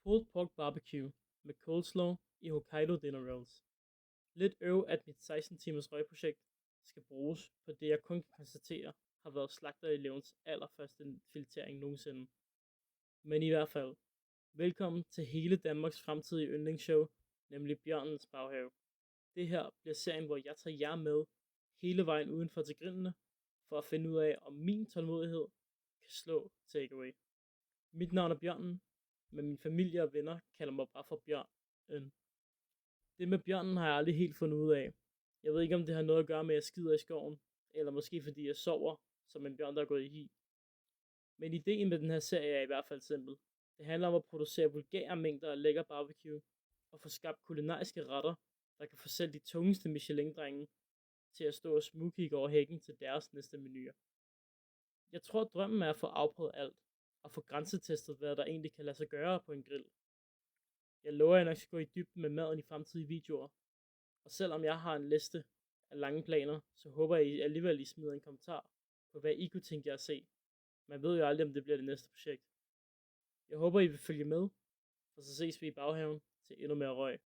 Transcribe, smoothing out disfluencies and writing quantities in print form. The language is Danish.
Pulled pork barbecue med coleslaw i Hokkaido dinner rolls. Lidt at mit 16 timers røgprojekt skal bruges på det, jeg kun kan konstatere har været slagterelevens allerførste filetering nogensinde. Men i hvert fald, velkommen til hele Danmarks fremtidige yndlingsshow, nemlig Bjørnens Baghave. Det her bliver serien, hvor jeg tager jer med hele vejen udenfor til grillene, for at finde ud af, om min tålmodighed kan slå takeaway. Mit navn er Bjørnen, men min familie og venner kalder mig bare for Bjørnen. Det med bjørnen har jeg aldrig helt fundet ud af. Jeg ved ikke, om det har noget at gøre med, at jeg skider i skoven, eller måske fordi jeg sover som en bjørn, der er gået i hi. Men ideen med den her serie er i hvert fald simpel. Det handler om at producere vulgære mængder af lækker barbecue, og få skabt kulinariske retter, der kan få selv de tungeste Michelin-drenge til at stå og smugkigge over hækken til deres næste menuer. Jeg tror, drømmen er at få afprøvet alt, og få grænsetestet, hvad der egentlig kan lade sig gøre på en grill. Jeg lover, at jeg nok skal gå i dybden med maden i fremtidige videoer. Og selvom jeg har en liste af lange planer, så håber jeg, at I alligevel smider en kommentar på, hvad I kunne tænke jer at se. Man ved jo aldrig, om det bliver det næste projekt. Jeg håber, I vil følge med, og så ses vi i baghaven til endnu mere røg.